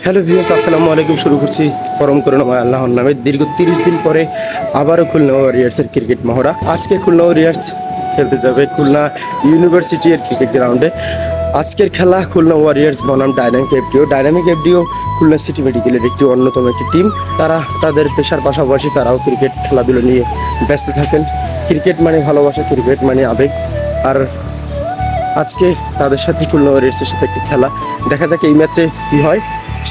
Hello viewers, আসসালামু আলাইকুম। শুরু করছি পরম করুণাময় আল্লাহর নামে। দীর্ঘ 30 দিন পরে আবারও খুলনা ওয়ারিয়ার্সের ক্রিকেট মহড়া। আজকে খুলনা ওয়ারিয়ার্স খেলতে যাবে খুলনা ইউনিভার্সিটি এর ক্রিকেট গ্রাউন্ডে। আজকের খেলা খুলনা ওয়ারিয়ার্স বনাম ডাইনামিক এফডিও। ডাইনামিক এফডিও খুলনা সিটি মেডিকেলের একটি অন্যতম একটি টিম। তারা তাদের পেশার পাশাপাশি তারাও ক্রিকেট খেলাধুলো নিয়ে ব্যস্ত থাকেন। ক্রিকেট মানে ভালোবাসা, ক্রিকেট মানে আবেগ। আর আজকে তাদের সাথে খুলনা ওয়ারিয়ার্সের সাথে একটি খেলা। দেখা যাক এই ম্যাচে কী হয়।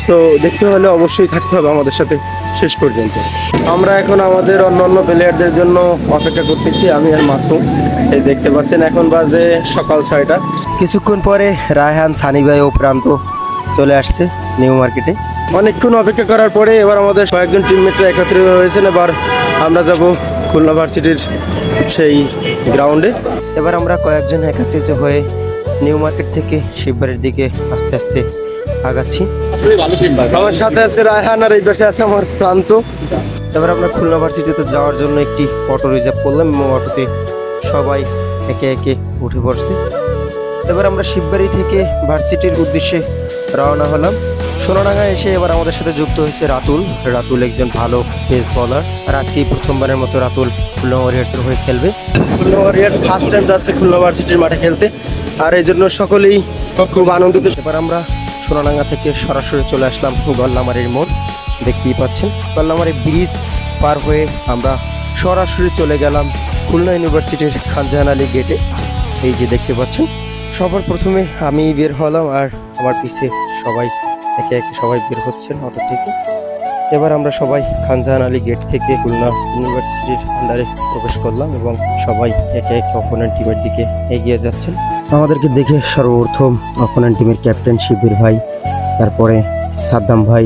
তো দেখতে হলে অবশ্যই থাকতে হবে আমাদের সাথে শেষ পর্যন্ত। আমরা এখন আমাদের অন্য প্লেয়ারদের জন্য অপেক্ষা করতেছি, আমি আর মাসুম। এই দেখতে পাচ্ছেন এখন বাজে সকাল 6টা। কিছুক্ষণ পরে রায়হান, সানি ভাই ও প্রান্ত চলে আসছে নিউ মার্কেটে। অনেকক্ষণ অপেক্ষা করার পরে এবার আমাদের কয়েকজন টিমমেটরা একত্রিত হয়েছেন। এবার আমরা যাব খুলনা ভার্সিটির সেই গ্রাউন্ডে। এবার আমরা কয়েকজন একত্রিত হয়ে নিউ মার্কেট থেকে শিববাড়ির দিকে আস্তে আস্তে আগাচ্ছি। আমার সাথে আছে রায়হান আর এই পাশে আছে আমার প্রান্ত। এবার আমরা খুলনা ভার্সিটিতে যাওয়ার জন্য একটি অটো রিজার্ভ করলাম এবং অটোতে সবাই একে একে উঠে পড়ছে। এবার আমরা শিববাড়ি থেকে ভার্সিটির উদ্দেশ্যে রওনা হলাম। সোনাডাঙ্গা এসে এবার আমাদের সাথে যুক্ত হয়েছে রাতুল একজন ভালো পেস বলার। আর আজকেই প্রথমবারের মতো রাতুল খুলনা ওয়ারিয়ার্সের হয়ে খেলবে। খুলনা ওয়ারিয়ার্স ফার্স্ট টাইম যাচ্ছে খুলনা ভার্সিটির মাঠে খেলতে, আর এই জন্য সকলেই খুব আনন্দিত। এবার আমরা সোনাডাঙ্গা থেকে সরাসরি চলে আসলাম গল্লামারির মোড়। দেখতেই পাচ্ছেন গল্লামারি ব্রিজ পার হয়ে আমরা সরাসরি চলে গেলাম খুলনা ইউনিভার্সিটির খানজাহান আলী গেটে। এই যে দেখতে পাচ্ছেন, সবার প্রথমে আমি বের হলাম আর আমার পিছে সবাই একে একে সবাই বের হচ্ছেন অটো থেকে। এবার আমরা সবাই খানজাহান আলী গেট থেকে খুলনা ইউনিভার্সিটির আন্ডারে প্রবেশ করলাম এবং সবাই একে একে অপোনেন্ট টিমের দিকে এগিয়ে যাচ্ছেন। আমাদেরকে দেখে সর্বপ্রথম অপোনেন্ট টিমের ক্যাপ্টেন শিবির ভাই, তারপরে সাদ্দাম ভাই,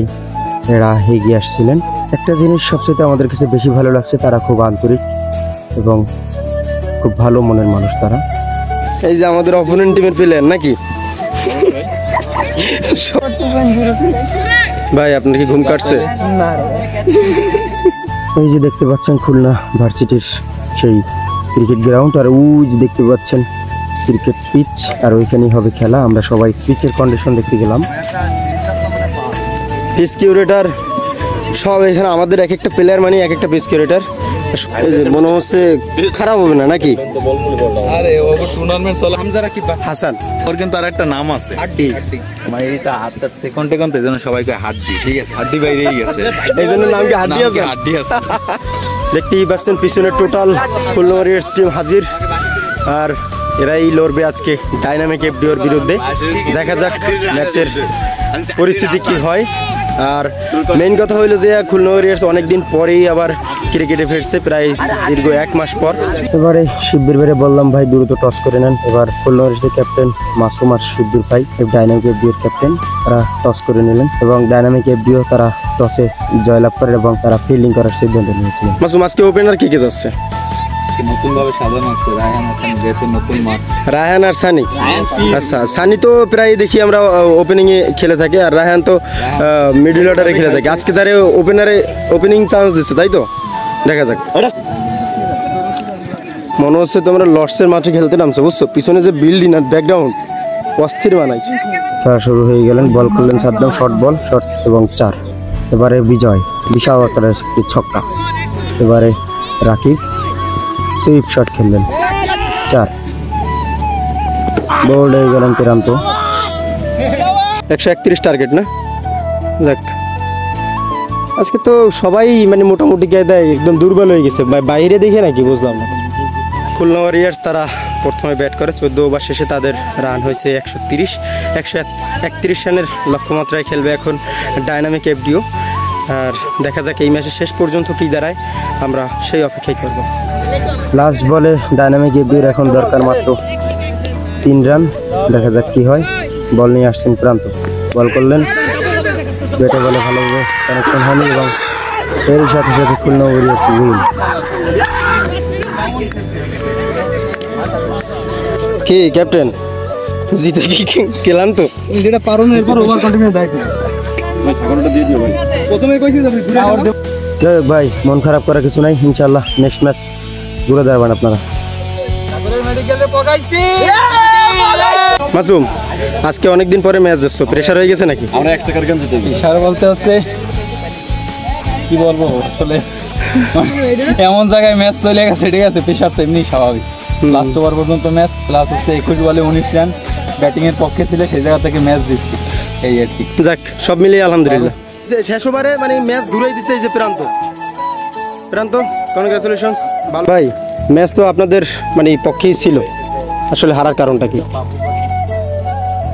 এরা এগিয়ে আসছিলেন। একটা জিনিস সবচেয়ে আমাদের কাছে বেশি ভালো লাগছে, তারা খুব আন্তরিক এবং খুব ভালো মনের মানুষ তারা। এই যে আমাদের অপোনেন্ট টিমের প্লেয়ার নাকি ভাই, আপনার কি ঘুম কাটছে? এই যে দেখতে পাচ্ছেন খুলনা ভার্সিটির সেই ক্রিকেট গ্রাউন্ড, আর ওই যে দেখতে পাচ্ছেন ক্রিকেট পিচ, আর ওইখানেই হবে খেলা। আমরা সবাই পিচের কন্ডিশন দেখতে গেলাম। পিচ কিউরেটার সব এখানে আমাদের এক একটা প্লেয়ার মানে এক একটা পিচ কিউরেটার। মনে হচ্ছে খারাপ হবে না নাকি? আরে ও টুর্নামেন্ট চলে হামজা রাকিব হাসান, ওর কিন্তু আরেকটা নাম আছে হাড্ডি। মানে এটা হাতটা সেকেন্ডে কোনতে যেন সবাইকে হাড্ডি, ঠিক আছে হাড্ডি বাইরেই গেছে, এই জন্য নাম কি হাড্ডি আছে? হাড্ডি আছে। দেখতেই পাচ্ছেন পিছনে টোটাল খুলনা ওয়ারিয়ার্স টিম হাজির, আর এরাই লড়বে আজকে ডাইনামিক এফডিওর বিরুদ্ধে। দেখা যাক ম্যাচের পরিস্থিতি কি হয়। আর মেইন কথা হইলো যে খুলনা ওয়ারিয়ার্স অনেকদিন পরেই আবার ক্রিকেটে ফিরছে, প্রায় দীর্ঘ 1 মাস পর। এবারে শিববির ভাইরে বললাম ভাই দ্রুত টস করে নেন। এবার খুলনা ওয়ারিয়ার্সের ক্যাপ্টেন মাসুম আর শিববির ভাই ডাইনামিক এফডিওর ক্যাপ্টেন, তারা টস করে নিলেন এবং ডাইনামিক এফডিও তারা টসে জয়লাভ করে এবং তারা ফিল্ডিং করার সিদ্ধান্ত নিয়েছিলেন। মাসুম, আজকে ওপেনার কে যাচ্ছে? নতুন ভাবে সাজানো হচ্ছে রায়হান হাসান, যেহেতু নতুন মাঠ। রায়হান আর সানি। আচ্ছা, সানি তো প্রায় দেখি আমরা ওপেনিং এ খেলে থাকে, আর রায়হান তো মিডল অর্ডারে খেলে থাকে। আজকে তারে ওপেনারে ওপেনিং চান্স দিচ্ছে, তাই তো? দেখা যাক। মনে হচ্ছে তোমরা লর্ডসের মাঠে খেলতে নামছো, বুঝছো? পিছনে যে বিল্ডিং আর ব্যাকগ্রাউন্ড অস্থির বানাইছে। খেলা শুরু হয়ে গেলেন, বল করলেন সাদ্দাম, শর্ট বল, শর্ট এবং 4। এবারে বিজয় বিশাল আকারের একটি ছক্কা। এবারে রাকিব সুইপ শট খেললেন, 4। বোল্ড হয়ে গেলেন প্রান্ত। 131 টার্গেট না? দেখ আজকে তো সবাই মানে মোটামুটি কায়দায় একদম দুর্বল হয়ে গেছে, বাইরে দেখে নাকি বুঝলাম না। খুলনা ওয়ারিয়ার্স তারা প্রথমে ব্যাট করে 14 ওভার শেষে তাদের রান হয়েছে 131 রানের লক্ষ্যমাত্রায় খেলবে এখন ডাইনামিক এফডিও। আর দেখা যাক এই ম্যাচের শেষ পর্যন্ত কী দাঁড়ায়, আমরা সেই অপেক্ষাই করব। লাস্ট বলে ডাইনামিক এফডিওর এখন দরকার মাত্র 3 রান। দেখা যাক কি হয়। বল নিয়ে আসছেন প্রান্ত, বল করলেন, ব্যাটে বলে ভালোভাবে কানেকশন হয়নি এবং এর সাথে সাথে খুলনা ওয়ারিয়ার্স উইন। কি ক্যাপ্টেন জিতে কি খেলাম তো যেটা পারো না, এরপর ওভার কন্টিনিউ দায়িত্ব ভাই। মন খারাপ করার কিছু নাই, ইনশাল্লাহ নেক্সট ম্যাচ ঘুরে দাঁড়াবেন আপনারা। মাসুম, আজকে অনেকদিন পরে ম্যাচ যাচ্ছ, প্রেশার হয়ে গেছে নাকি? আমরা 1 টাকার গান জিতে ইশারা বলতে হচ্ছে কি বলবো আসলে এমন জায়গায় ম্যাচ চলে গেছে, ঠিক আছে, প্রেশার তো এমনি স্বাভাবিক। লাস্ট ওভার পর্যন্ত ম্যাচ, প্লাস হচ্ছে 21 বলে 19 রান ব্যাটিং এর পক্ষে ছিল, সেই জায়গা থেকে ম্যাচ দিচ্ছি, এই আর কি। যাক, সব মিলিয়ে আলহামদুলিল্লাহ। যে শেষ ওভারে মানে ম্যাচ ঘুরাই দিছে এই যে প্রান্ত, কনগ্রাচুলেশনস ভাই। ম্যাচ তো আপনাদের মানে পক্ষেই ছিল, আসলে হারার কারণটা কি?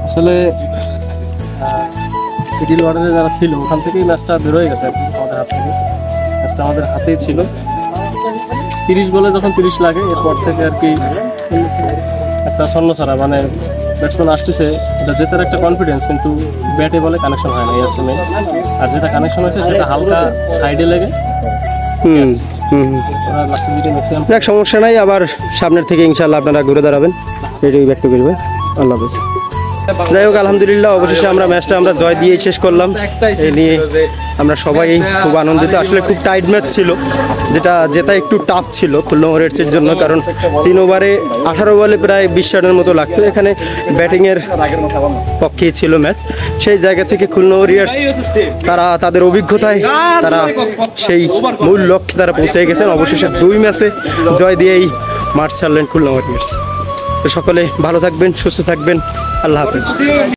আসলে মিডল অর্ডারে যারা ছিল ওখান থেকেই ম্যাচটা বেরোয় গেছে আর কি আমাদের হাত থেকে। ম্যাচটা আমাদের হাতেই ছিল। 30 বলে যখন 30 লাগে এরপর থেকে আর কি একটা শূন্য ছাড়া, মানে ব্যাটসম্যান আসতেছে, এটা জেতার একটা কনফিডেন্স, কিন্তু ব্যাটে বলে কানেকশন হয় না, এই হচ্ছে মেইন। আর যেটা কানেকশন হয়েছে সেটা হালকা সাইডে লেগে ওরা লাস্টের দিকে ম্যাক্সিমাম। যাক, সমস্যা নাই, আবার সামনের থেকে ইনশাল্লাহ আপনারা ঘুরে দাঁড়াবেন, এটাই ব্যক্ত করবে। আল্লাহ হাফেজ। যাই হোক, আলহামদুলিল্লাহ অবশেষে আমরা ম্যাচটা আমরা জয় দিয়ে শেষ করলাম। এই নিয়ে আমরা সবাই খুব আনন্দিত। আসলে খুব টাইট ম্যাচ ছিল, যেটা একটু টাফ ছিল খুলনা ওয়ারিয়র্সের জন্য, কারণ 3 ওভারে 18 বলে প্রায় 20 রানের মতো লাগতো। এখানে ব্যাটিংয়ের পক্ষেই ছিল ম্যাচ। সেই জায়গা থেকে খুলনা ওয়ারিয়র্স তারা তাদের অভিজ্ঞতায় তারা সেই মূল লক্ষ্যে তারা পৌঁছে গেছেন। অবশেষে 2 ম্যাচে জয় দিয়েই মাঠ ছাড়লেন খুলনা ওয়ারিয়র্স। তো সকলে ভালো থাকবেন, সুস্থ থাকবেন, আল্লাহ হাফেজ।